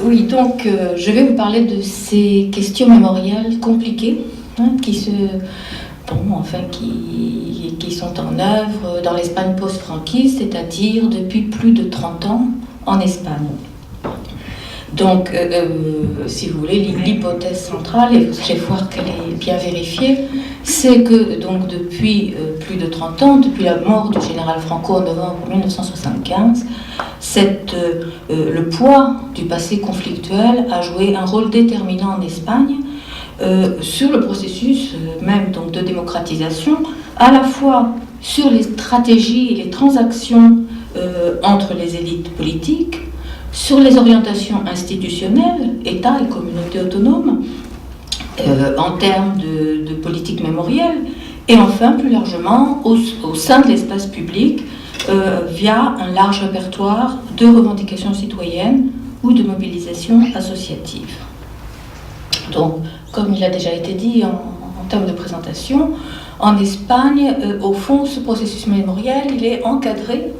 Oui, donc je vais vous parler de ces questions mémorielles compliquées qui sont en œuvre dans l'Espagne post-franquiste, c'est-à-dire depuis plus de 30 ans en Espagne. Donc, si vous voulez, l'hypothèse centrale, et je vais voir qu'elle est bien vérifiée, c'est que donc, depuis plus de 30 ans, depuis la mort du général Franco en novembre 1975, le poids du passé conflictuel a joué un rôle déterminant en Espagne sur le processus même donc, de démocratisation, à la fois sur les stratégies et les transactions entre les élites politiques, sur les orientations institutionnelles, État et communautés autonomes, en termes de politique mémorielle, et enfin plus largement au sein de l'espace public via un large répertoire de revendications citoyennes ou de mobilisation associative. Donc, comme il a déjà été dit en termes de présentation, en Espagne, au fond, ce processus mémoriel, il est encadré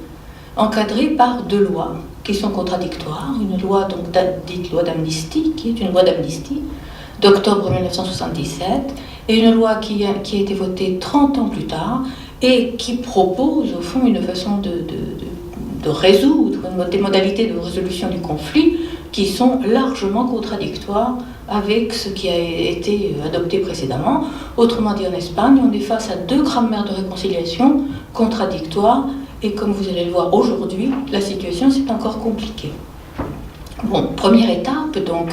par deux lois qui sont contradictoires. Une loi donc, dite loi d'amnistie, qui est une loi d'amnistie d'octobre 1977, et une loi qui a été votée 30 ans plus tard et qui propose au fond une façon de résoudre, des modalités de résolution du conflit qui sont largement contradictoires avec ce qui a été adopté précédemment. Autrement dit, en Espagne, on est face à deux grammaires de réconciliation contradictoires, et comme vous allez le voir aujourd'hui, la situation s'est encore compliquée. Bon, première étape, donc,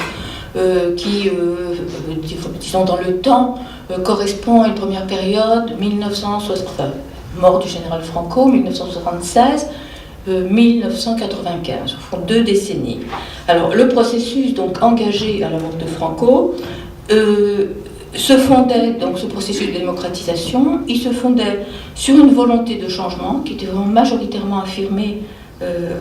qui, disons dans le temps, correspond à une première période, mort du général Franco, 1976, 1995, au fond 2 décennies. Alors le processus donc engagé à la mort de Franco se fondait, donc ce processus de démocratisation, il se fondait sur une volonté de changement qui était vraiment majoritairement affirmée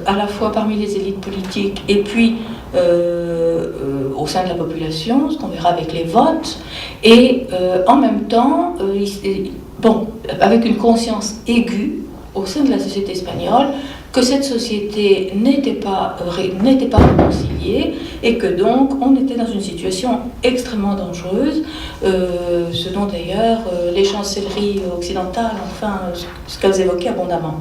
à la fois parmi les élites politiques et puis au sein de la population, ce qu'on verra avec les votes, et en même temps, avec une conscience aiguë au sein de la société espagnole que cette société n'était pas réconciliée et que donc on était dans une situation extrêmement dangereuse, ce dont d'ailleurs les chancelleries occidentales, enfin, ce qu'elles évoquaient abondamment.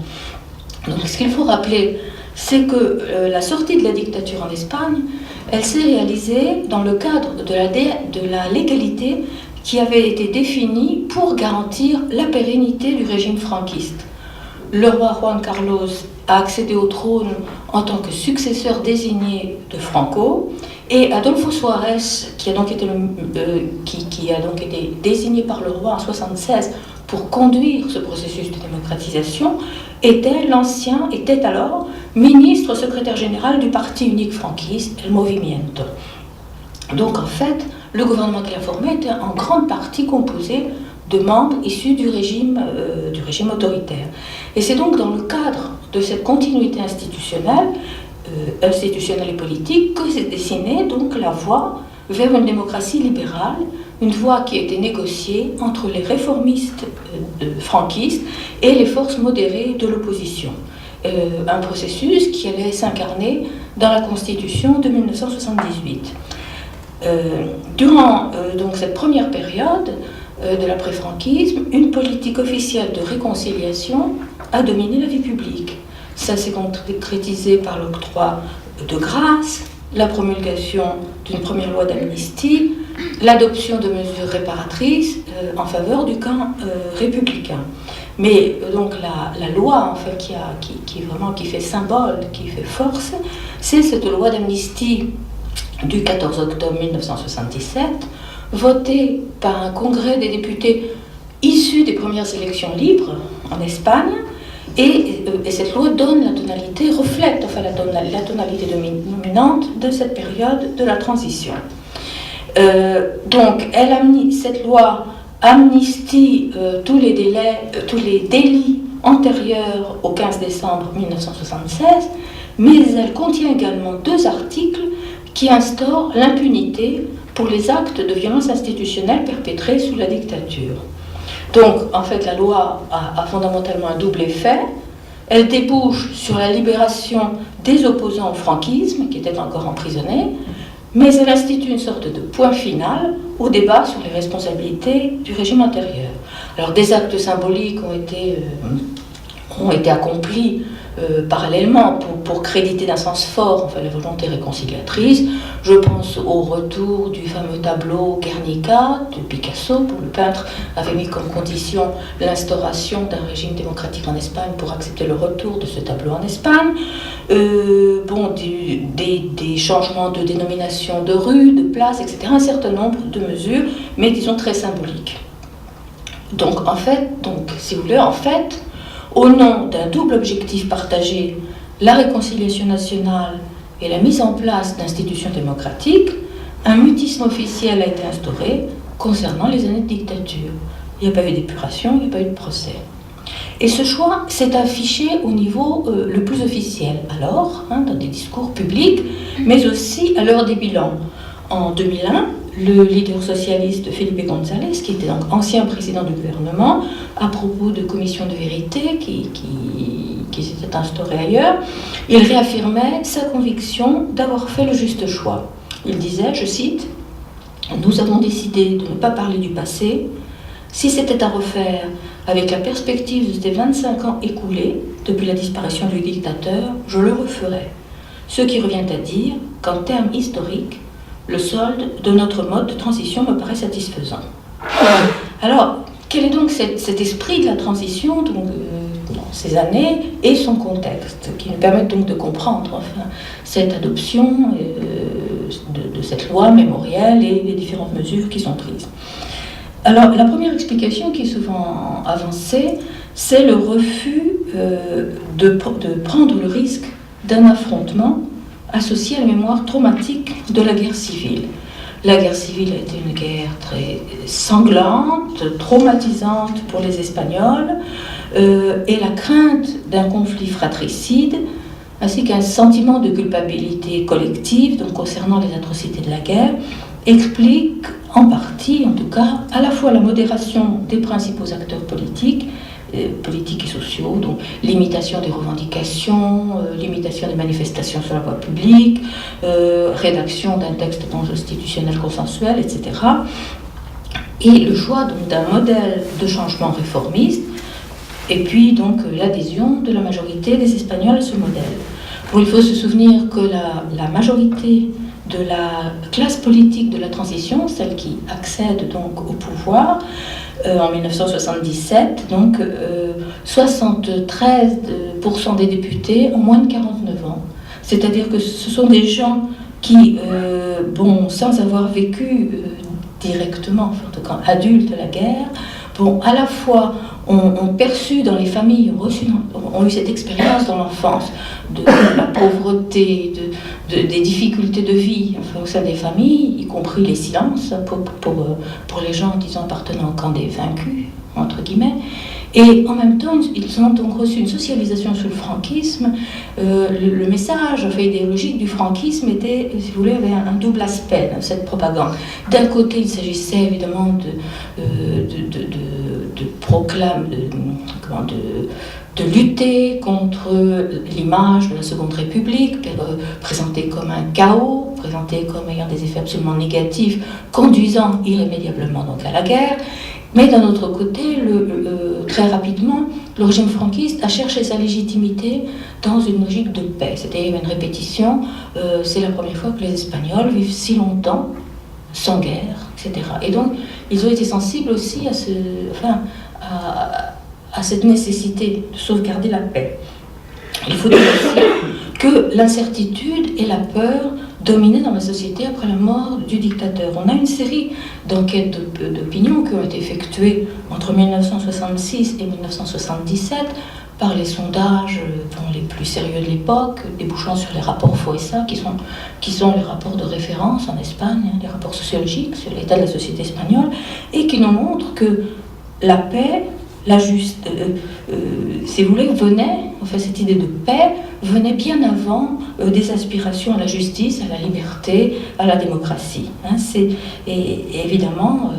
Donc ce qu'il faut rappeler, c'est que la sortie de la dictature en Espagne, elle s'est réalisée dans le cadre de la légalité qui avait été définie pour garantir la pérennité du régime franquiste. Le roi Juan Carlos a accédé au trône en tant que successeur désigné de Franco, et Adolfo Suárez, qui a donc été désigné par le roi en 1976 pour conduire ce processus de démocratisation, était alors ministre secrétaire général du parti unique franquiste, El Movimiento. Donc en fait, le gouvernement qu'il a formé était en grande partie composé de membres issus du régime autoritaire. Et c'est donc dans le cadre de cette continuité institutionnelle et politique que s'est dessinée donc la voie vers une démocratie libérale, une voie qui a été négociée entre les réformistes franquistes et les forces modérées de l'opposition. Un processus qui allait s'incarner dans la Constitution de 1978. Durant donc cette première période de l'après-franquisme, une politique officielle de réconciliation a dominé la vie publique. Ça s'est concrétisé par l'octroi de grâce, la promulgation d'une première loi d'amnistie, l'adoption de mesures réparatrices en faveur du camp républicain. Mais donc la loi en fait, qui fait symbole, qui fait force, c'est cette loi d'amnistie du 14 octobre 1977, votée par un congrès des députés issus des premières élections libres en Espagne, et cette loi donne reflète la tonalité dominante de cette période de la transition. Donc, cette loi amnistie tous les délits antérieurs au 15 décembre 1976, mais elle contient également 2 articles qui instaurent l'impunité pour les actes de violence institutionnelle perpétrés sous la dictature. Donc, en fait, la loi a fondamentalement un double effet. Elle débouche sur la libération des opposants au franquisme, qui étaient encore emprisonnés, mais elle institue une sorte de point final au débat sur les responsabilités du régime antérieur. Alors des actes symboliques ont été accomplis parallèlement pour créditer d'un sens fort enfin, la volonté réconciliatrice. Je pense au retour du fameux tableau Guernica de Picasso, où le peintre avait mis comme condition l'instauration d'un régime démocratique en Espagne pour accepter le retour de ce tableau en Espagne. Des changements de dénomination de rues, de places, etc. Un certain nombre de mesures, mais disons très symboliques. Donc, si vous voulez, au nom d'un double objectif partagé, la réconciliation nationale et la mise en place d'institutions démocratiques, un mutisme officiel a été instauré concernant les années de dictature. Il n'y a pas eu d'épuration, il n'y a pas eu de procès. Et ce choix s'est affiché au niveau le plus officiel, alors, dans des discours publics, mais aussi à l'heure des bilans. En 2001, le leader socialiste Felipe González, qui était donc ancien président du gouvernement, à propos de commissions de vérité qui s'étaient instaurées ailleurs, il réaffirmait sa conviction d'avoir fait le juste choix. Il disait, je cite, « Nous avons décidé de ne pas parler du passé. Si c'était à refaire avec la perspective de ces 25 ans écoulés depuis la disparition du dictateur, je le referais. Ce qui revient à dire qu'en termes historiques, le solde de notre mode de transition me paraît satisfaisant. » Alors, quel est donc cet esprit de la transition dans ces années et son contexte, qui nous permettent donc de comprendre cette adoption de cette loi mémorielle et les différentes mesures qui sont prises. Alors, la première explication qui est souvent avancée, c'est le refus de prendre le risque d'un affrontement associé à la mémoire traumatique de la guerre civile. La guerre civile a été une guerre très sanglante, traumatisante pour les Espagnols, et la crainte d'un conflit fratricide, ainsi qu'un sentiment de culpabilité collective, donc concernant les atrocités de la guerre, explique en partie, en tout cas, à la fois la modération des principaux acteurs politiques et sociaux, donc limitation des revendications, limitation des manifestations sur la voie publique, rédaction d'un texte constitutionnel consensuel, etc. Et le choix donc, d'un modèle de changement réformiste, et puis donc l'adhésion de la majorité des Espagnols à ce modèle. Bon, il faut se souvenir que la majorité de la classe politique de la transition, celle qui accède donc au pouvoir, en 1977, donc 73% des députés ont moins de 49 ans. C'est-à-dire que ce sont des gens qui, sans avoir vécu directement, en tout cas adultes, la guerre, à la fois ont perçu dans les familles, ont eu cette expérience dans l'enfance de la pauvreté, des difficultés de vie au sein des familles, y compris les silences pour les gens, disons, appartenant au camp des vaincus, entre guillemets. Et en même temps, ils ont donc reçu une socialisation sous le franquisme. Le message idéologique du franquisme était, si vous voulez, avait un double aspect dans cette propagande. D'un côté, il s'agissait évidemment de lutter contre l'image de la Seconde République, présentée comme un chaos, présentée comme ayant des effets absolument négatifs, conduisant irrémédiablement donc à la guerre. Mais d'un autre côté, très rapidement, le régime franquiste a cherché sa légitimité dans une logique de paix. C'est-à-dire une répétition, c'est la première fois que les Espagnols vivent si longtemps sans guerre, etc. Et donc, ils ont été sensibles aussi à cette nécessité de sauvegarder la paix. Il faut dire aussi que l'incertitude et la peur dominaient dans la société après la mort du dictateur. On a une série d'enquêtes d'opinion qui ont été effectuées entre 1966 et 1977 par les sondages les plus sérieux de l'époque, débouchant sur les rapports Foessa, qui sont les rapports de référence en Espagne, les rapports sociologiques sur l'état de la société espagnole, et qui nous montrent que la paix, si vous voulez, cette idée de paix venait bien avant des aspirations à la justice, à la liberté, à la démocratie. Et évidemment,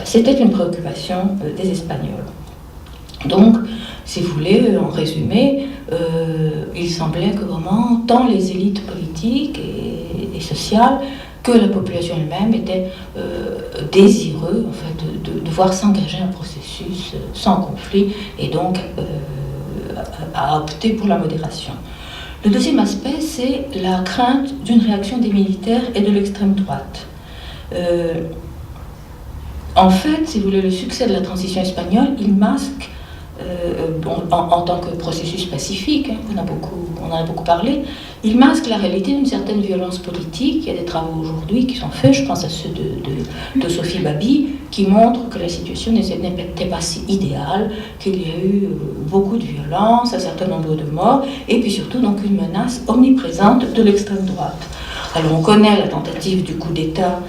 c'était une préoccupation des Espagnols. Donc, si vous voulez, en résumé, il semblait que vraiment, tant les élites politiques et sociales que la population elle-même était désireux en fait, de voir s'engager un processus sans conflit et donc à opter pour la modération. Le deuxième aspect, c'est la crainte d'une réaction des militaires et de l'extrême droite. En fait, si vous voulez, le succès de la transition espagnole, il masque, en tant que processus pacifique, hein, on en a beaucoup parlé, il masque la réalité d'une certaine violence politique. Il y a des travaux aujourd'hui qui sont faits, je pense à ceux de Sophie Babi, qui montrent que la situation n'était pas si idéale, qu'il y a eu beaucoup de violence, un certain nombre de morts, et puis surtout donc une menace omniprésente de l'extrême droite. Alors on connaît la tentative du coup d'État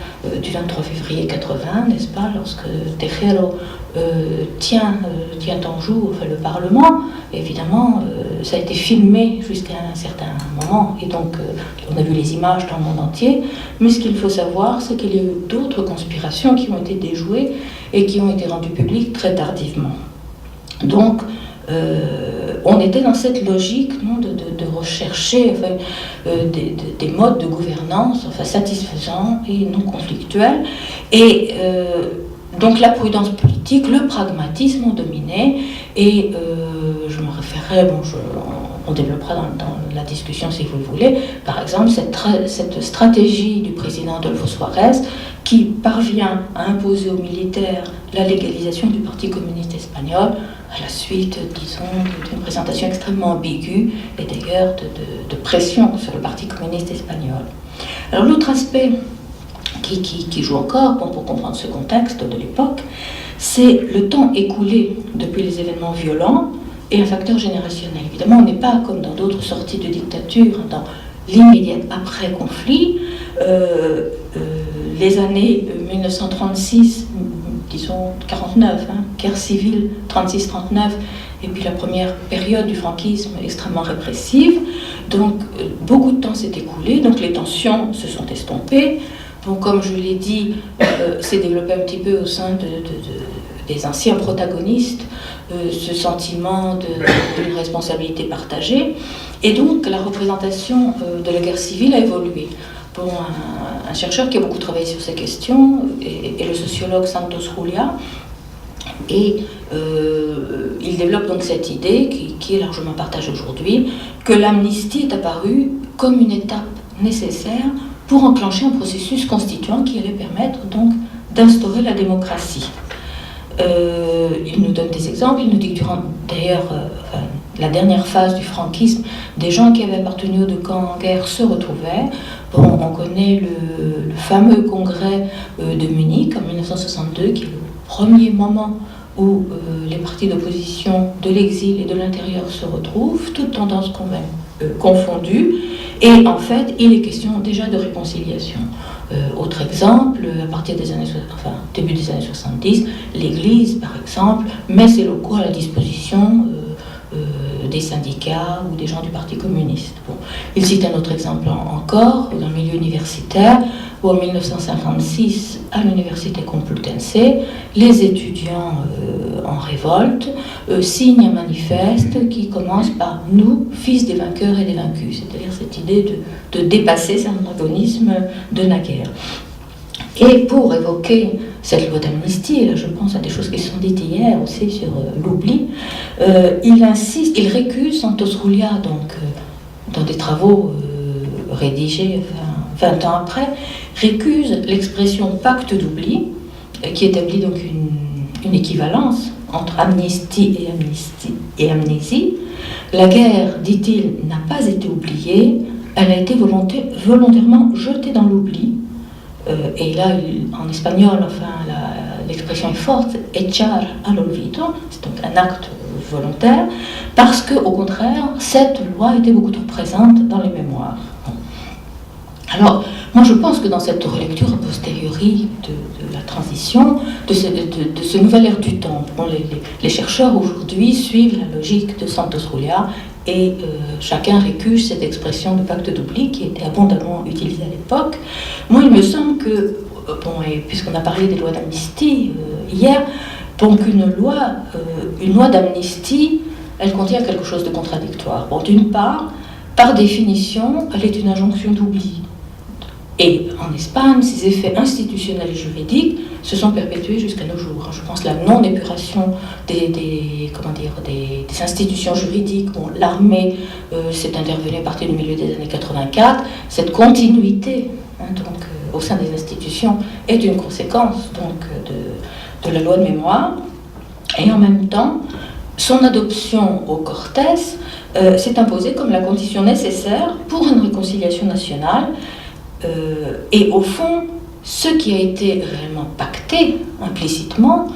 du 23 février 80, n'est-ce pas, lorsque Tejero tient en joue enfin, le Parlement. Évidemment, ça a été filmé jusqu'à un certain moment, et donc on a vu les images dans le monde entier. Mais ce qu'il faut savoir, c'est qu'il y a eu d'autres conspirations qui ont été déjouées et qui ont été rendues publiques très tardivement. Donc, on était dans cette logique non, de rechercher enfin, des modes de gouvernance enfin, satisfaisants et non conflictuels. Et donc la prudence politique, le pragmatisme ont dominé. Et je me référerai, on développera dans la discussion si vous le voulez, par exemple cette stratégie du président Adolfo Suárez qui parvient à imposer aux militaires la légalisation du Parti communiste espagnol à la suite, disons, d'une présentation extrêmement ambiguë et d'ailleurs de pression sur le Parti communiste espagnol. Alors l'autre aspect qui joue encore pour comprendre ce contexte de l'époque, c'est le temps écoulé depuis les événements violents et un facteur générationnel. Évidemment, on n'est pas comme dans d'autres sorties de dictature, dans l'immédiat après-conflit. Les années 1936, disons 49, guerre civile 36-39, et puis la première période du franquisme extrêmement répressive. Donc beaucoup de temps s'est écoulé, donc les tensions se sont estompées. Donc comme je l'ai dit, s'est développé un petit peu au sein des anciens protagonistes, ce sentiment d'une responsabilité partagée. Et donc la représentation de la guerre civile a évolué. Bon, un chercheur qui a beaucoup travaillé sur ces questions est le sociologue Santos Julia, et il développe donc cette idée qui est largement partagée aujourd'hui, que l'amnistie est apparue comme une étape nécessaire pour enclencher un processus constituant qui allait permettre donc d'instaurer la démocratie. Il nous donne des exemples, il nous dit que durant d'ailleurs la dernière phase du franquisme, des gens qui avaient appartenu aux deux camps en guerre se retrouvaient. Bon, on connaît le fameux congrès de Munich en 1962, qui est le premier moment où les partis d'opposition de l'exil et de l'intérieur se retrouvent, toutes tendances confondues, et en fait, il est question déjà de réconciliation. Autre exemple, à partir des années, début des années 70, l'Église, par exemple, met ses locaux à la disposition des syndicats ou des gens du Parti communiste. Bon. Il cite un autre exemple encore, dans le milieu universitaire, où en 1956, à l'université Complutense, les étudiants en révolte signent un manifeste qui commence par « Nous, fils des vainqueurs et des vaincus », c'est-à-dire cette idée de dépasser cet antagonisme de naguère. Et pour évoquer cette loi d'amnistie, et là je pense à des choses qui sont dites hier aussi sur l'oubli, il récuse Santos Julia, donc dans des travaux rédigés 20 ans après, récuse l'expression pacte d'oubli, qui établit donc une équivalence entre amnistie et amnésie. La guerre, dit-il, n'a pas été oubliée, elle a été volontairement jetée dans l'oubli. Et là, en espagnol, l'expression est forte, echar al olvido, c'est donc un acte volontaire, parce qu'au contraire, cette loi était beaucoup trop présente dans les mémoires. Alors, moi je pense que dans cette relecture a posteriori de la transition, de ce nouvel ère du temps, les chercheurs aujourd'hui suivent la logique de Santos Julia et chacun récuse cette expression de pacte d'oubli qui était abondamment utilisée à l'époque. Moi il me semble que, et puisqu'on a parlé des lois d'amnistie hier, donc une loi d'amnistie elle contient quelque chose de contradictoire. Bon, d'une part, par définition, elle est une injonction d'oubli. Et en Espagne, ces effets institutionnels et juridiques se sont perpétués jusqu'à nos jours. Je pense que la non-épuration des institutions juridiques, bon, l'armée s'est intervenue à partir du milieu des années 84, cette continuité au sein des institutions est une conséquence de la loi de mémoire. Et en même temps, son adoption au Cortés s'est imposée comme la condition nécessaire pour une réconciliation nationale. Et au fond, ce qui a été réellement pacté implicitement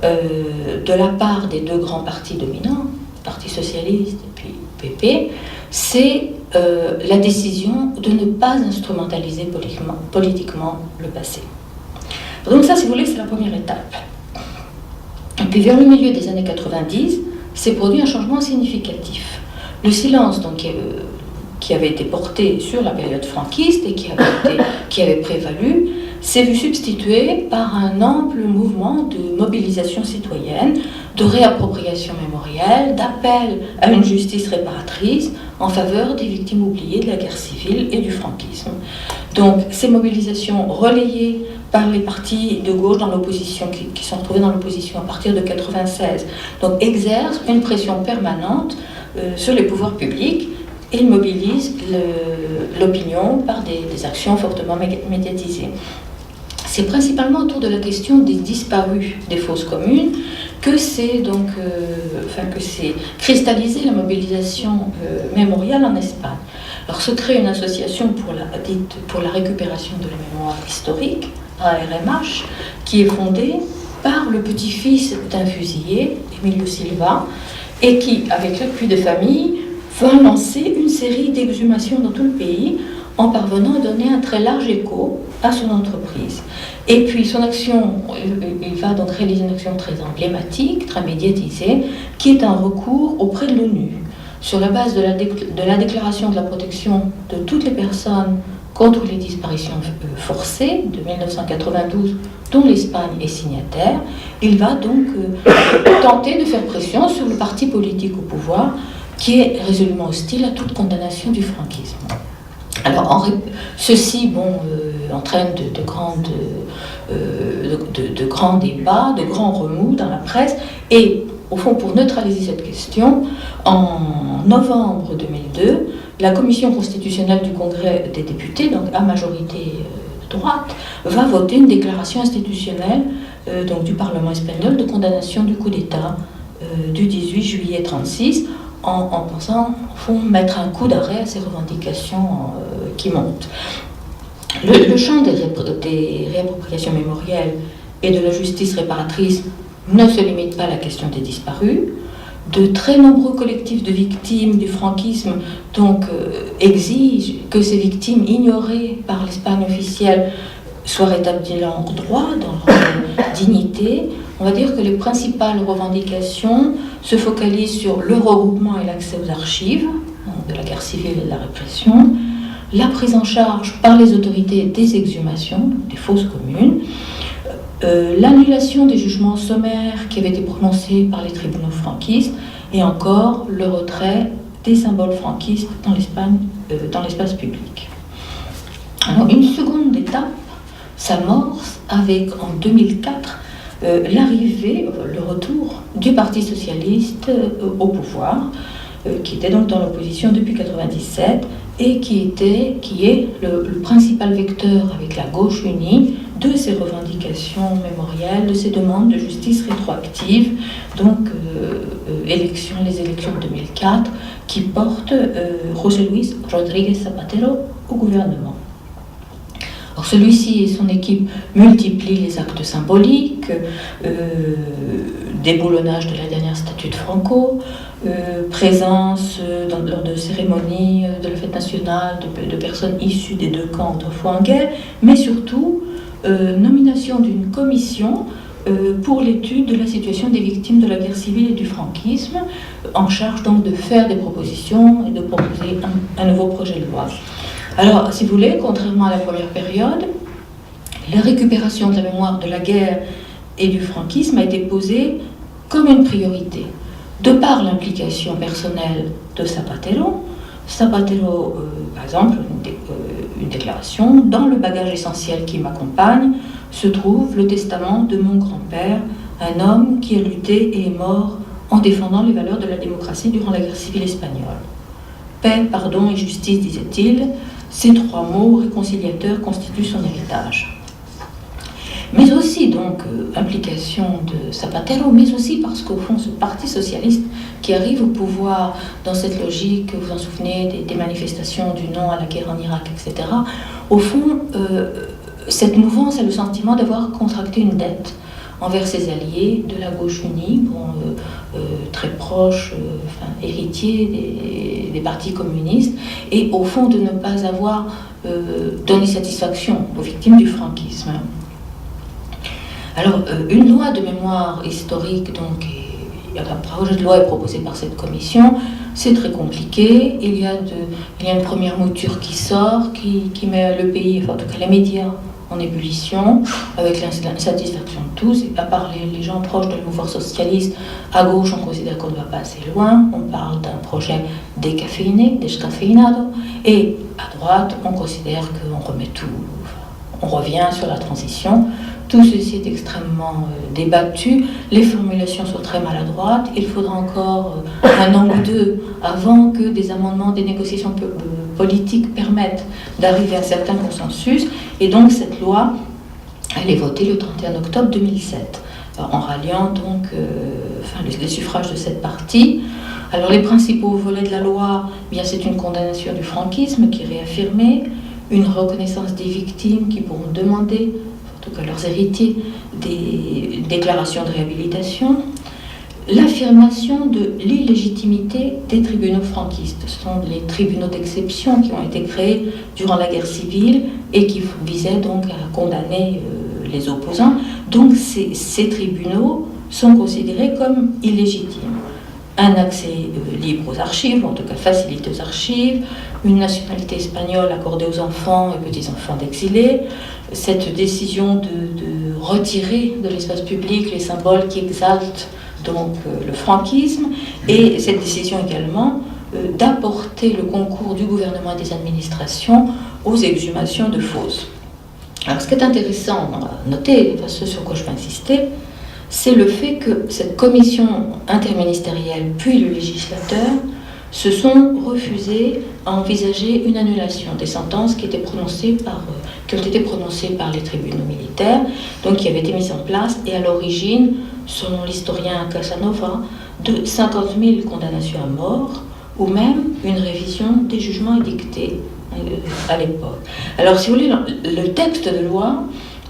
de la part des deux grands partis dominants, Parti socialiste et puis PP, c'est la décision de ne pas instrumentaliser politiquement le passé. Donc ça, si vous voulez, c'est la première étape. Et puis vers le milieu des années 90, s'est produit un changement significatif. Le silence donc, qui avait été porté sur la période franquiste et qui avait prévalu, s'est vu substitué par un ample mouvement de mobilisation citoyenne, de réappropriation mémorielle, d'appel à une justice réparatrice en faveur des victimes oubliées de la guerre civile et du franquisme. Donc ces mobilisations relayées par les partis de gauche dans l'opposition, qui sont retrouvés dans l'opposition à partir de 1996, donc exercent une pression permanente sur les pouvoirs publics. Et il mobilise l'opinion par des actions fortement médiatisées. C'est principalement autour de la question des disparus des fosses communes que c'est cristallisé la mobilisation mémoriale en Espagne. Alors se crée une association pour la récupération de la mémoire historique, ARMH, qui est fondée par le petit-fils d'un fusillé, Emilio Silva, et qui, avec l'appui de familles, va lancer une série d'exhumations dans tout le pays en parvenant à donner un très large écho à son entreprise. Et puis son action, il va donc réaliser une action très emblématique, très médiatisée, qui est un recours auprès de l'ONU. Sur la base de la déclaration de la protection de toutes les personnes contre les disparitions forcées de 1992, dont l'Espagne est signataire, il va donc tenter de faire pression sur le parti politique au pouvoir, qui est résolument hostile à toute condamnation du franquisme. Alors, ceci entraîne de grands débats, de grands remous dans la presse, et au fond, pour neutraliser cette question, en novembre 2002, la Commission constitutionnelle du Congrès des députés, donc à majorité de droite, va voter une déclaration institutionnelle donc du Parlement espagnol de condamnation du coup d'État du 18 juillet 1936, en pensant, au fond, mettre un coup d'arrêt à ces revendications qui montent. Le champ des réappropriations mémorielles et de la justice réparatrice ne se limite pas à la question des disparus. De très nombreux collectifs de victimes du franquisme exigent que ces victimes ignorées par l'Espagne officielle soient rétablies en droit, dans leur dignité. On va dire que les principales revendications se focalisent sur le regroupement et l'accès aux archives de la guerre civile et de la répression, la prise en charge par les autorités des exhumations, des fosses communes, l'annulation des jugements sommaires qui avaient été prononcés par les tribunaux franquistes, et encore le retrait des symboles franquistes dans l'espace public. Alors, une seconde étape s'amorce avec, en 2004, l'arrivée, le retour du Parti socialiste au pouvoir, qui était donc dans l'opposition depuis 1997 et qui est le principal vecteur avec la gauche unie de ces revendications mémorielles, de ces demandes de justice rétroactive, donc les élections de 2004 qui portent José Luis Rodríguez Zapatero au gouvernement. Alors celui-ci et son équipe multiplient les actes symboliques, déboulonnage de la dernière statue de Franco, présence lors de cérémonies de la fête nationale de personnes issues des deux camps autrefois en guerre, mais surtout nomination d'une commission pour l'étude de la situation des victimes de la guerre civile et du franquisme, en charge donc de faire des propositions et de proposer un nouveau projet de loi. Alors, si vous voulez, contrairement à la première période, la récupération de la mémoire de la guerre et du franquisme a été posée comme une priorité. De par l'implication personnelle de Zapatero, par exemple, une déclaration: dans le bagage essentiel qui m'accompagne se trouve le testament de mon grand-père, un homme qui a lutté et est mort en défendant les valeurs de la démocratie durant la guerre civile espagnole. Paix, pardon et justice, disait-il, ces trois mots réconciliateurs constituent son héritage. Mais aussi, donc, implication de Zapatero, mais aussi parce qu'au fond, ce parti socialiste qui arrive au pouvoir dans cette logique, vous vous en souvenez, des manifestations du non à la guerre en Irak, etc., au fond, cette mouvance a le sentiment d'avoir contracté une dette envers ses alliés de la gauche unie, très proche, héritier des partis communistes, et au fond de ne pas avoir donné satisfaction aux victimes du franquisme. Alors, une loi de mémoire historique, donc, un projet de loi est proposé par cette commission. C'est très compliqué. Il y a une première mouture qui sort, qui met le pays, enfin, en tout cas les médias, en ébullition, avec l'insatisfaction de tous. Et à part les gens proches de la mouvance socialiste, à gauche, on considère qu'on ne va pas assez loin. On parle d'un projet décaféiné, descafeinado. Et à droite, on considère qu'on remet tout, on revient sur la transition. Tout ceci est extrêmement débattu, les formulations sont très maladroites, il faudra encore un an ou deux avant que des amendements, des négociations politiques permettent d'arriver à un certain consensus. Et donc cette loi, elle est votée le 31 octobre 2007, en ralliant donc les suffrages de cette partie. Alors les principaux volets de la loi, bien, c'est une condamnation du franquisme qui est réaffirmée, une reconnaissance des victimes qui pourront demander, en tout cas leurs héritiers, des déclarations de réhabilitation, l'affirmation de l'illégitimité des tribunaux franquistes. Ce sont les tribunaux d'exception qui ont été créés durant la guerre civile et qui visaient donc à condamner les opposants. Donc ces tribunaux sont considérés comme illégitimes. Un accès libre aux archives, ou en tout cas facilité aux archives, une nationalité espagnole accordée aux enfants et petits-enfants d'exilés, cette décision de retirer de l'espace public les symboles qui exaltent donc le franquisme, et cette décision également d'apporter le concours du gouvernement et des administrations aux exhumations de fosses. Alors ce qui est intéressant à noter, ce sur quoi je vais insister, c'est le fait que cette commission interministérielle puis le législateur se sont refusés à envisager une annulation des sentences qui ont été prononcées par les tribunaux militaires, donc qui avaient été mises en place, et à l'origine, selon l'historien Casanova, de 50 000 condamnations à mort, ou même une révision des jugements édictés à l'époque. Alors si vous voulez, le texte de loi,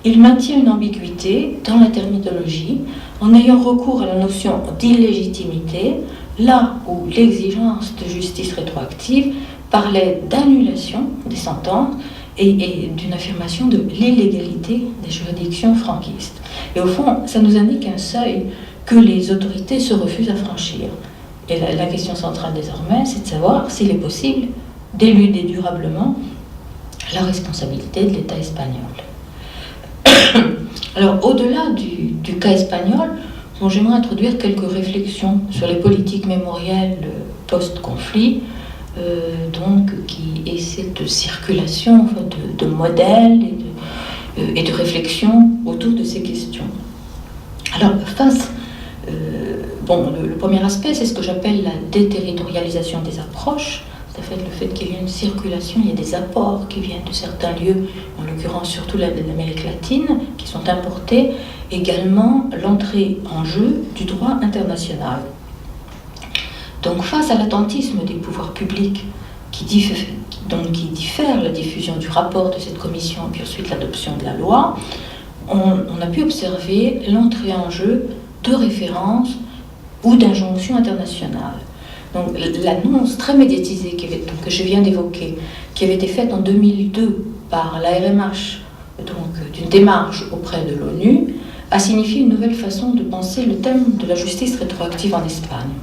il maintient une ambiguïté dans la terminologie en ayant recours à la notion d'illégitimité, là où l'exigence de justice rétroactive parlait d'annulation des sentences et d'une affirmation de l'illégalité des juridictions franquistes. Et au fond, ça nous indique un seuil que les autorités se refusent à franchir. Et la question centrale désormais, c'est de savoir s'il est possible d'éluder durablement la responsabilité de l'État espagnol. Alors, au-delà du cas espagnol, j'aimerais introduire quelques réflexions sur les politiques mémorielles post-conflit, qui est cette circulation de modèles et de réflexions autour de ces questions. Alors, le premier aspect, c'est ce que j'appelle la déterritorialisation des approches. C'est le fait qu'il y ait une circulation, il y a des apports qui viennent de certains lieux, en l'occurrence surtout l'Amérique latine, qui sont importés, également l'entrée en jeu du droit international. Donc face à l'attentisme des pouvoirs publics qui diffère la diffusion du rapport de cette commission puis ensuite l'adoption de la loi, on a pu observer l'entrée en jeu de références ou d'injonctions internationales. Donc, l'annonce très médiatisée que je viens d'évoquer, qui avait été faite en 2002 par l'ARMH, d'une démarche auprès de l'ONU, a signifié une nouvelle façon de penser le thème de la justice rétroactive en Espagne.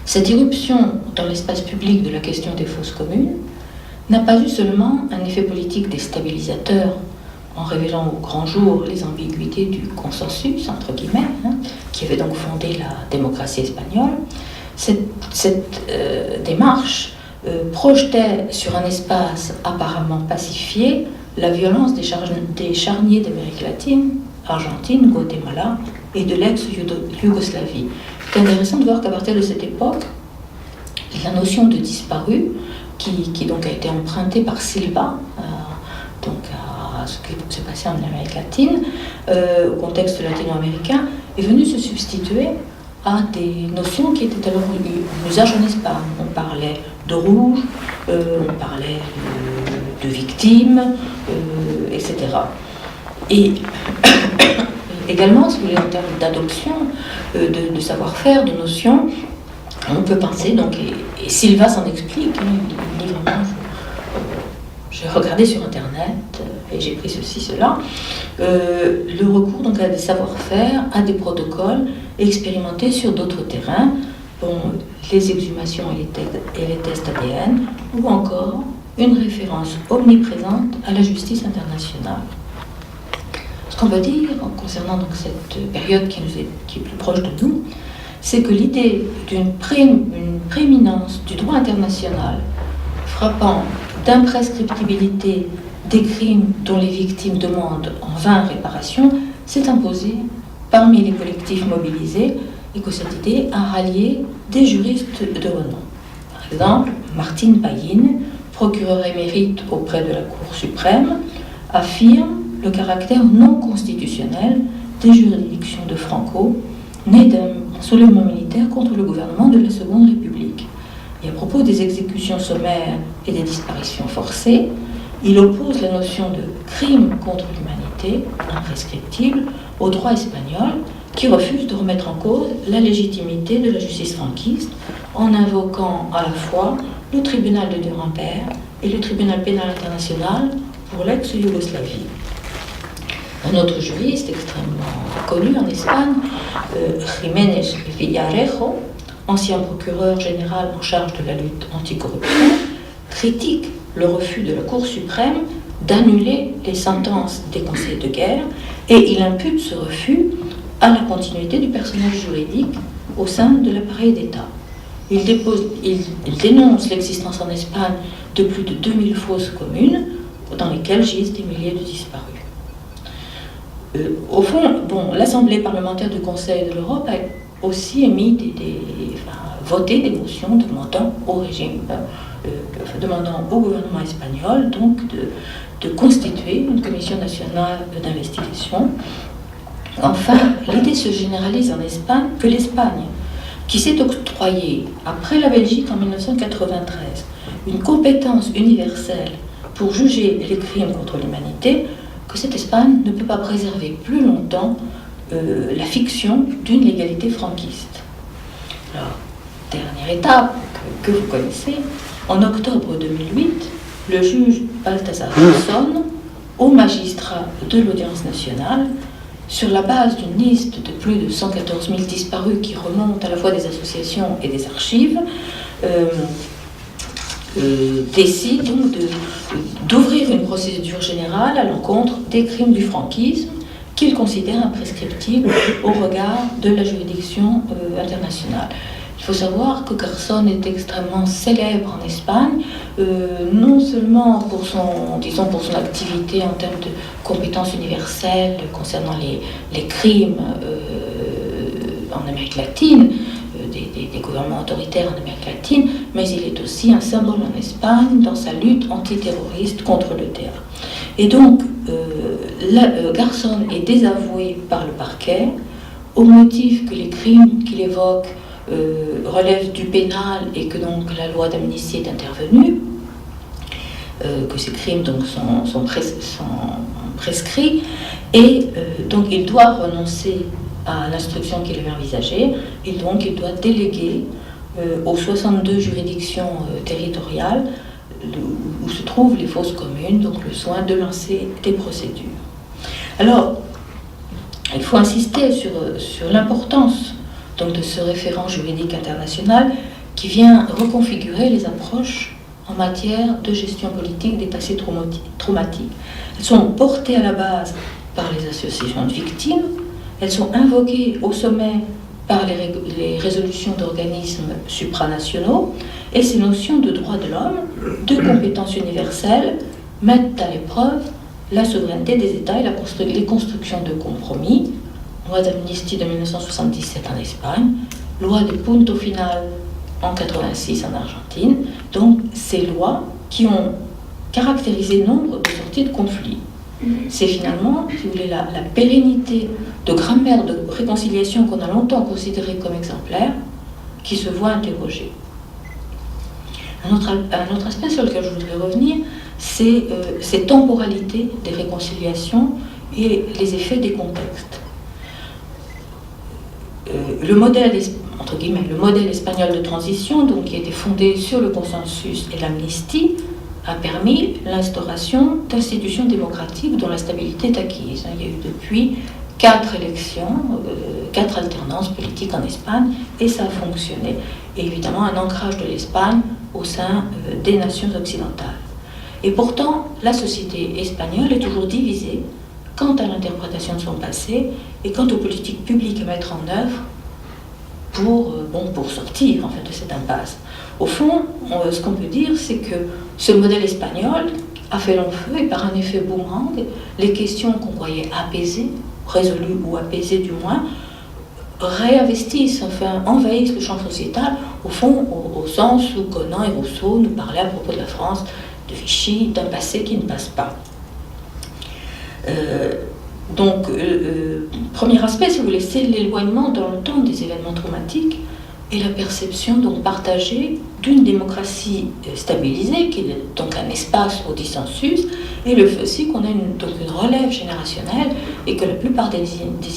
Cette irruption dans l'espace public de la question des fosses communes n'a pas eu seulement un effet politique déstabilisateur en révélant au grand jour les ambiguïtés du consensus, entre guillemets, qui avait donc fondé la démocratie espagnole. Cette démarche projetait sur un espace apparemment pacifié la violence des charniers d'Amérique latine, Argentine, Guatemala et de l'ex-Yougoslavie. C'est intéressant de voir qu'à partir de cette époque, la notion de disparu, qui donc a été empruntée par Silva, donc à ce qui s'est passé en Amérique latine, au contexte latino-américain, est venue se substituer à des notions qui étaient alors en usage en Espagne. On parlait de rouge, on parlait de victimes, etc. Et également, si vous voulez, en termes d'adoption, de savoir-faire, de notions, on peut penser, donc, et Silva s'en explique, il dit vraiment, j'ai regardé sur Internet et j'ai pris ceci, cela, le recours donc, à des savoir-faire, à des protocoles expérimentés sur d'autres terrains, bon, les exhumations et les tests ADN, ou encore une référence omniprésente à la justice internationale. Ce qu'on peut dire concernant donc, cette période qui est plus proche de nous, c'est que l'idée d'une prééminence du droit international frappant d'imprescriptibilité des crimes dont les victimes demandent en vain réparation s'est imposée parmi les collectifs mobilisés et que cette idée a rallié des juristes de renom. Par exemple, Martine Payine, procureure émérite auprès de la Cour suprême, affirme le caractère non constitutionnel des juridictions de Franco, nées d'un soulèvement militaire contre le gouvernement de la Seconde République. Et à propos des exécutions sommaires et des disparitions forcées, il oppose la notion de crime contre l'humanité, imprescriptible, au droit espagnol, qui refuse de remettre en cause la légitimité de la justice franquiste en invoquant à la fois le tribunal de Nuremberg et le tribunal pénal international pour l'ex-Yougoslavie. Un autre juriste extrêmement connu en Espagne, Jiménez Villarejo, ancien procureur général en charge de la lutte anticorruption, critique le refus de la Cour suprême d'annuler les sentences des conseils de guerre et il impute ce refus à la continuité du personnel juridique au sein de l'appareil d'État. Il dénonce l'existence en Espagne de plus de 2000 fosses communes dans lesquelles gisent des milliers de disparus. Au fond, l'Assemblée parlementaire du Conseil de l'Europe a aussi émis voté des motions demandant au régime, demandant au gouvernement espagnol donc de constituer une commission nationale d'investigation. Enfin, l'idée se généralise en Espagne que l'Espagne, qui s'est octroyée, après la Belgique en 1993, une compétence universelle pour juger les crimes contre l'humanité, que cette Espagne ne peut pas préserver plus longtemps la fiction d'une légalité franquiste. Alors, dernière étape que vous connaissez, en octobre 2008, le juge Baltasar Garzón, au magistrat de l'audience nationale, sur la base d'une liste de plus de 114 000 disparus qui remontent à la fois des associations et des archives, décide donc d'ouvrir une procédure générale à l'encontre des crimes du franquisme qu'il considère imprescriptibles au regard de la juridiction internationale. Il faut savoir que Garzón est extrêmement célèbre en Espagne, non seulement pour son activité en termes de compétences universelles concernant les crimes en Amérique latine, des gouvernements autoritaires en Amérique latine, mais il est aussi un symbole en Espagne dans sa lutte antiterroriste contre le terroir. Et donc, Garzón est désavoué par le parquet au motif que les crimes qu'il évoque relèvent du pénal et que donc la loi d'amnistie est intervenue, que ces crimes donc sont prescrits, et donc il doit renoncer à l'instruction qu'il avait envisagée, et donc il doit déléguer aux 62 juridictions territoriales où se trouvent les fosses communes, donc le soin de lancer des procédures. Alors, il faut insister sur l'importance donc, de ce référent juridique international qui vient reconfigurer les approches en matière de gestion politique des passés traumatiques. Elles sont portées à la base par les associations de victimes, elles sont invoquées au sommet par les résolutions d'organismes supranationaux, et ces notions de droits de l'homme, de compétences universelles, mettent à l'épreuve la souveraineté des États et les constructions de compromis. Loi d'amnistie de 1977 en Espagne, loi de Punto Final en 86 en Argentine. Donc ces lois qui ont caractérisé nombre de sorties de conflits. C'est finalement, si vous voulez, la pérennité de grammaire de réconciliation qu'on a longtemps considérée comme exemplaire qui se voit interrogée. Un autre aspect sur lequel je voudrais revenir, c'est ces temporalités des réconciliations et les effets des contextes. Le modèle espagnol de transition, donc, qui a été fondé sur le consensus et l'amnistie, a permis l'instauration d'institutions démocratiques dont la stabilité est acquise. Il y a eu depuis 4 élections, 4 alternances politiques en Espagne, et ça a fonctionné. Et évidemment, un ancrage de l'Espagne au sein des nations occidentales. Et pourtant, la société espagnole est toujours divisée quant à l'interprétation de son passé et quant aux politiques publiques à mettre en œuvre pour sortir en fait, de cette impasse. Au fond, ce qu'on peut dire, c'est que ce modèle espagnol a fait long feu et par un effet boomerang, les questions qu'on croyait apaisées, résolues ou apaisées du moins, réinvestissent, enfin envahissent le champ sociétal, au fond, au sens où Conan et Rousseau nous parlaient à propos de la France, de Vichy, d'un passé qui ne passe pas. Premier aspect, si vous voulez, c'est l'éloignement dans le temps des événements traumatiques et la perception donc partagée d'une démocratie stabilisée, qui est donc un espace au dissensus, et le fait aussi qu'on a une relève générationnelle et que la plupart des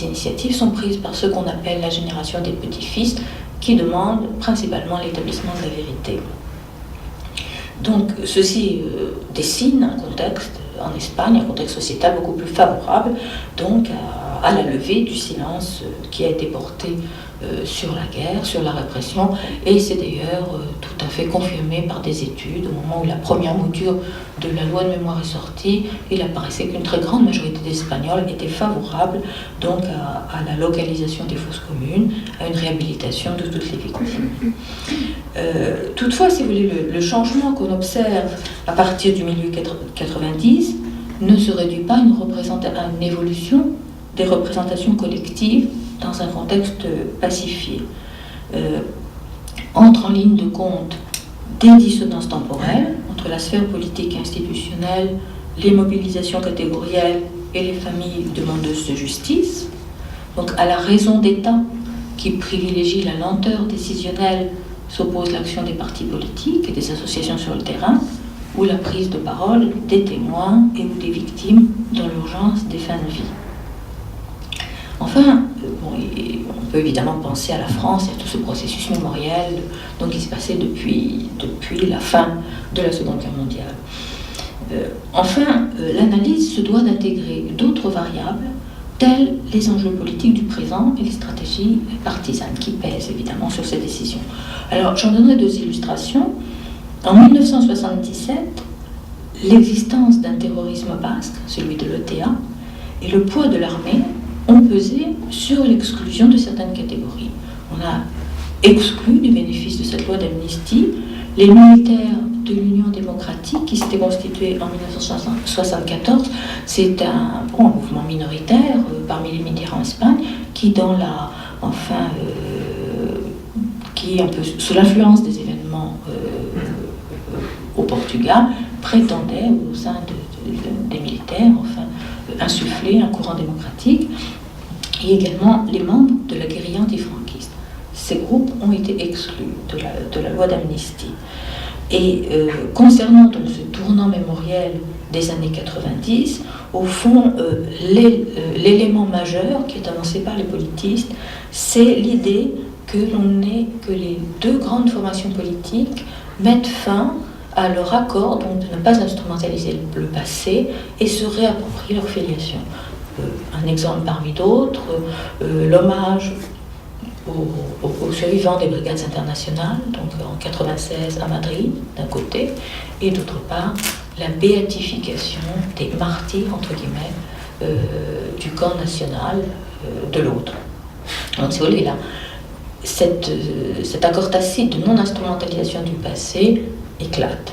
initiatives sont prises par ceux qu'on appelle la génération des petits-fils, qui demandent principalement l'établissement de la vérité. Donc ceci dessine un contexte en Espagne, un contexte sociétal beaucoup plus favorable donc à la levée du silence qui a été porté sur la guerre, sur la répression, et c'est d'ailleurs tout à fait confirmé par des études. Au moment où la première mouture de la loi de mémoire est sortie, il apparaissait qu'une très grande majorité des Espagnols étaient favorables donc à la localisation des fosses communes, à une réhabilitation de toutes les victimes. Toutefois, si vous voulez, le changement qu'on observe à partir du milieu 90 ne se réduit pas à une évolution des représentations collectives dans un contexte pacifié. Entre en ligne de compte des dissonances temporelles entre la sphère politique et institutionnelle, les mobilisations catégorielles et les familles demandeuses de justice, donc à la raison d'État qui privilégie la lenteur décisionnelle s'oppose l'action des partis politiques et des associations sur le terrain, ou la prise de parole des témoins et ou des victimes dans l'urgence des fins de vie. Enfin, on peut évidemment penser à la France et à tout ce processus mémoriel donc, qui s'est passé depuis la fin de la Seconde Guerre mondiale. L'analyse se doit d'intégrer d'autres variables, telles les enjeux politiques du présent et les stratégies partisanes qui pèsent évidemment sur ces décisions. Alors, j'en donnerai 2 illustrations. En 1977, l'existence d'un terrorisme basque, celui de l'ETA, et le poids de l'armée ont pesé sur l'exclusion de certaines catégories. On a exclu du bénéfice de cette loi d'amnistie les militaires de l'Union démocratique qui s'était constitué en 1974. C'est un mouvement minoritaire parmi les militaires en Espagne qui, qui est un peu sous l'influence des événements au Portugal, prétendait au sein des militaires insuffler un courant démocratique, et également les membres de la guérilla antifranquiste. Ces groupes ont été exclus de la loi d'amnistie. Et concernant donc ce tournant mémoriel des années 90, au fond, l'élément majeur qui est avancé par les politistes, c'est l'idée que les 2 grandes formations politiques mettent fin à leur accord donc de ne pas instrumentaliser le passé et se réapproprier leur filiation. Un exemple parmi d'autres, l'hommage au survivant des brigades internationales, donc en 96 à Madrid, d'un côté, et d'autre part, la béatification des martyrs, entre guillemets, du camp national de l'autre. Donc, si vous voulez, là, cet accord tacite de non-instrumentalisation du passé éclate.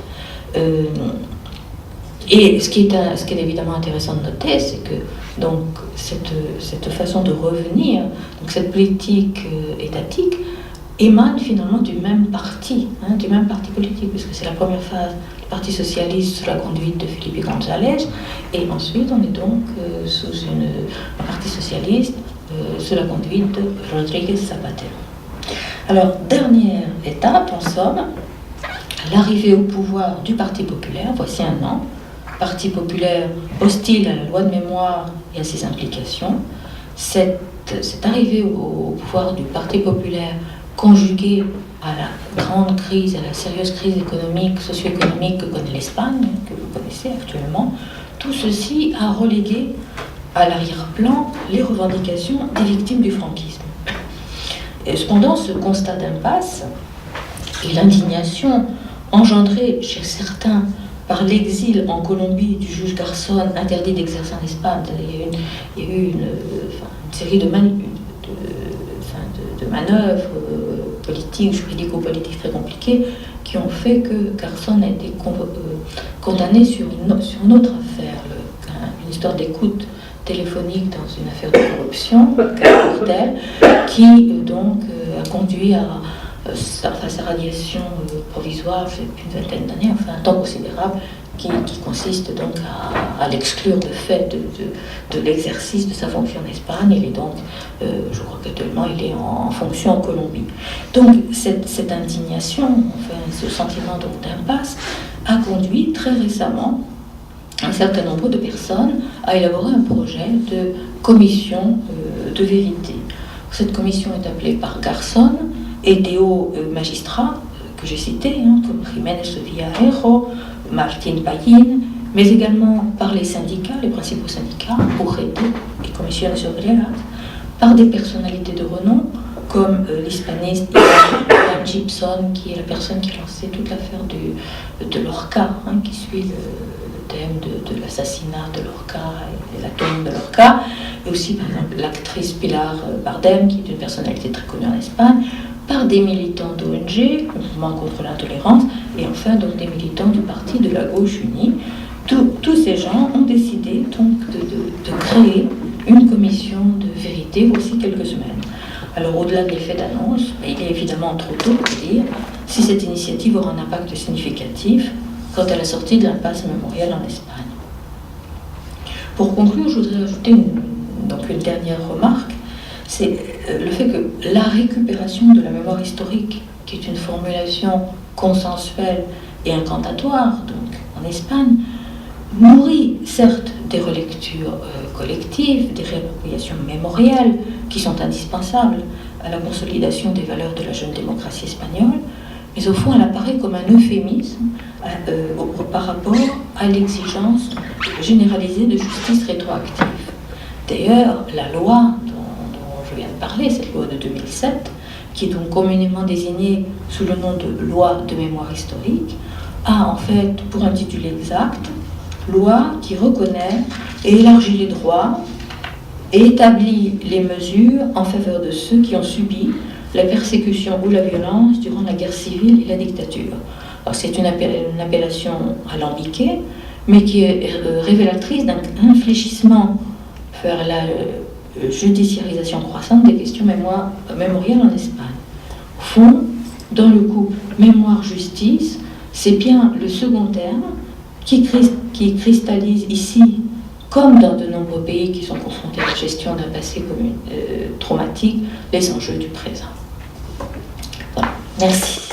Et ce qui est évidemment intéressant de noter, c'est que donc, cette façon de revenir, donc cette politique étatique, émane finalement du même parti politique, puisque c'est la première phase du Parti socialiste sous la conduite de Felipe González, et ensuite on est donc sous un parti socialiste sous la conduite de Rodríguez Zapatero. Alors, dernière étape, en somme, l'arrivée au pouvoir du Parti populaire, voici un an. Parti populaire hostile à la loi de mémoire et à ses implications. Cette arrivée au pouvoir du Parti populaire, conjuguée à la grande crise, à la sérieuse crise économique, socio-économique que connaît l'Espagne, que vous connaissez actuellement, tout ceci a relégué à l'arrière-plan les revendications des victimes du franquisme. Et cependant, ce constat d'impasse et l'indignation engendrée chez certains par l'exil en Colombie du juge Garzón interdit d'exercer en Espagne. Il y a eu une série de manœuvres politiques, juridico-politiques très compliquées qui ont fait que Garzón a été condamné sur une autre affaire, une histoire d'écoute téléphonique dans une affaire de corruption, qui donc a conduit à sa radiation provisoire, une vingtaine d'années, enfin un temps considérable, qui consiste donc à l'exclure de fait de l'exercice de sa fonction en Espagne. Il est donc, je crois qu'actuellement, il est en fonction en Colombie. Donc cette indignation, enfin ce sentiment donc d'impasse, a conduit très récemment un certain nombre de personnes à élaborer un projet de commission de vérité. Cette commission est appelée par Garzón et des hauts magistrats que j'ai cités, comme Jiménez Villarejo, Martín Pallín, mais également par les syndicats, les principaux syndicats, UGT et Comisiones Obreras, par des personnalités de renom, comme l'hispaniste Ivan Gibson, qui est la personne qui a lancé toute l'affaire de Lorca, qui suit le thème de l'assassinat de Lorca et la tombe de Lorca, et aussi par exemple l'actrice Pilar Bardem, qui est une personnalité très connue en Espagne, par des militants d'ONG, Mouvement contre l'intolérance, et enfin donc des militants du parti de la gauche unie. Tous ces gens ont décidé donc de créer une commission de vérité voici quelques semaines. Alors au-delà de l'effet d'annonce, il est évidemment trop tôt pour dire si cette initiative aura un impact significatif quant à la sortie de l'impasse mémorielle en Espagne. Pour conclure, je voudrais ajouter une dernière remarque, c'est le fait que la récupération de la mémoire historique, qui est une formulation consensuelle et incantatoire, donc en Espagne, nourrit certes des relectures collectives, des réappropriations mémorielles qui sont indispensables à la consolidation des valeurs de la jeune démocratie espagnole, mais au fond elle apparaît comme un euphémisme par rapport à l'exigence généralisée de justice rétroactive. D'ailleurs, la loi dont je viens de parler, cette loi de 2007, qui est donc communément désignée sous le nom de loi de mémoire historique, a en fait pour intitulé exact loi qui reconnaît et élargit les droits et établit les mesures en faveur de ceux qui ont subi la persécution ou la violence durant la guerre civile et la dictature. Alors c'est une appellation alambiquée, mais qui est révélatrice d'un infléchissement vers la judiciarisation croissante des questions mémorielles en Espagne. Au fond, dans le couple mémoire-justice, c'est bien le second terme qui cristallise ici, comme dans de nombreux pays qui sont confrontés à la gestion d'un passé traumatique, les enjeux du présent. Voilà. Merci.